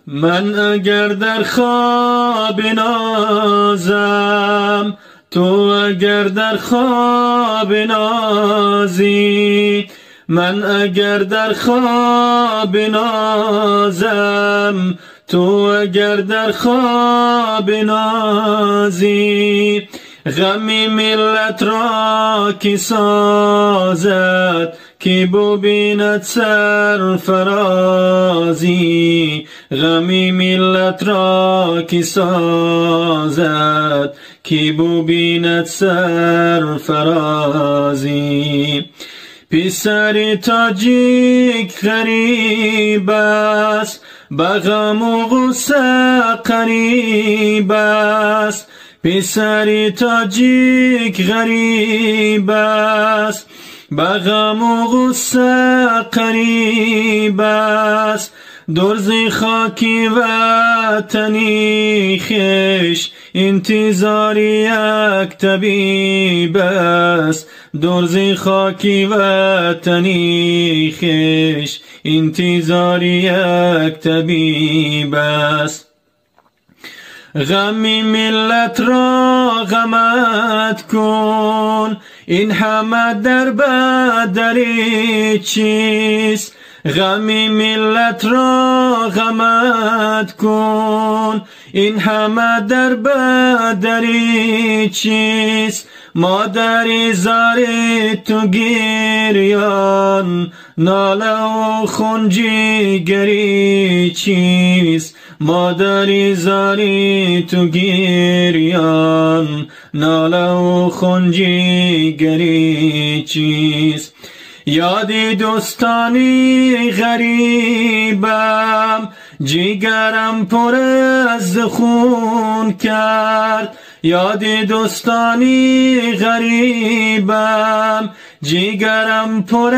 من اگر در خواب نازم، تو اگر در خواب نازی. من اگر در خواب نازم، تو اگر در خواب نازی. غمی ملت را کی سازد، کی ببیند سرفرازی. غمی ملت را کی سازد، کی ببیند سرفرازی. پسر تاجیک غریب است، به غم و غصه قریب است. پسر تاجیک غریب است، به غم و غصه قریب است. درز خاکی وطنی خویش، انتظار یک طبیب است. درز خاکی وطنی خویش، انتظار یک طبیب است. غم ملت را غمت کن، این همه در بدری چیست. غم ملت را غمت کن، این همه در بدری چیست. مادر زار تو گریان، ناله و خونجیگری چیست. مادر زار تو گریان، ناله و خونجیگری چیست. یاد دوستانی غریبم، جیگرم پر از خون کرد. یاد دوستانی غریبم، جیگرم پر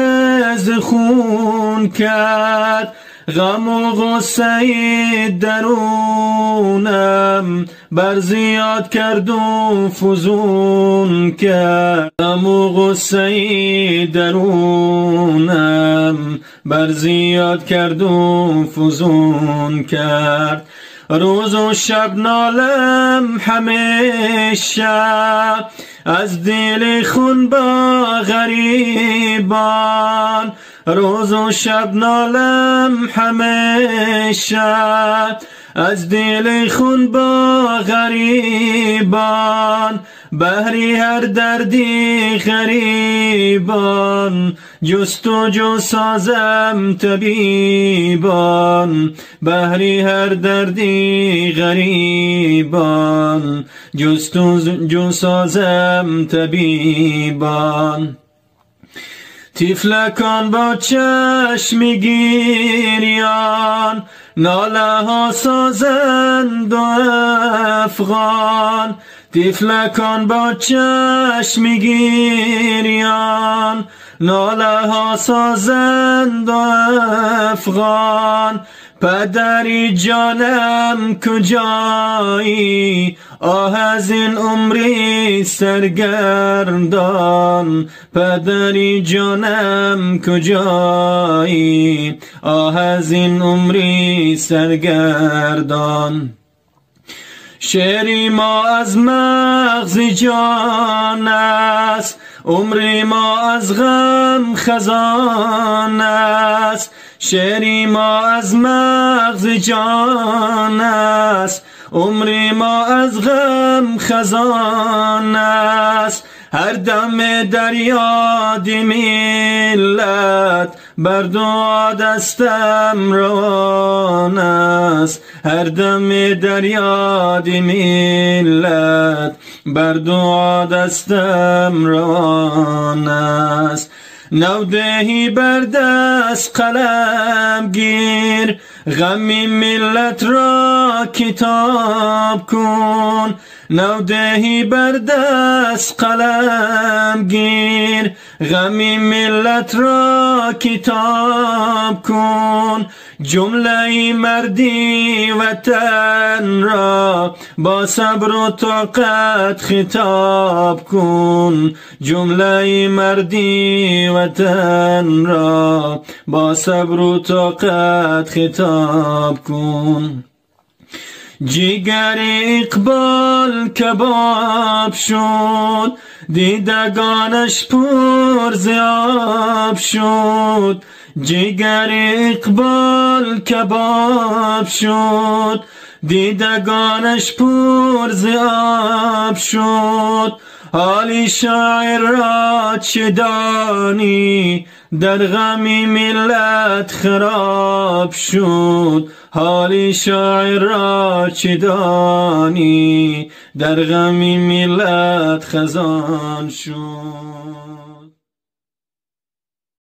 از خون کرد. غم و غصه درونم، بر زیاد کرد و فزون کرد. غم و غصه درونم، بر زیاد کرد و فزون کرد. روز و شب نالم همیشه، از دل خون با غریبان. روز و شب نالم همیشه، از دل خون با غریبان. بهری هر دردی غریبان، جستجو سازم طبیبان. بهری هر دردی غریبان، جستجو سازم طبیبان. طفلکان با چشم گریان، ناله ها سازند و افغان. طفلکان با چشم گریان، ناله ها سازند و افغان. پدری جانم کجایی، آه از این عمری سرگردان. پدری جانم کجایی، آه از این عمری سرگردان. شعری ما از مغز جان است، عمری ما از غم خزان است. شعری ما از مغز جان است، عمری ما از غم خزان است. هر دم در یاد ملت، بر دعا دستم روان است. هر دم در یاد ملت، بر دعا دستم روان است. نودهی بر دست قلم گیر، غم ملت را کتاب کن. نودهی بر دست قلم گیر، غمی ملت را کتاب کن، جمله مردی وطن را با صبر و طاقت خطاب کن، جمله مردی وطن را با صبر و طاقت خطاب کن. جگر اقبال کباب شد، دیدگانش پر ز آب شد. جگر اقبال کباب شد، دیدگانش پر ز آب شد. حالی شاعر را چه دانی، در غم ملت خراب شد. حالی شاعر را چه دانی، در غم ملت خزان شد.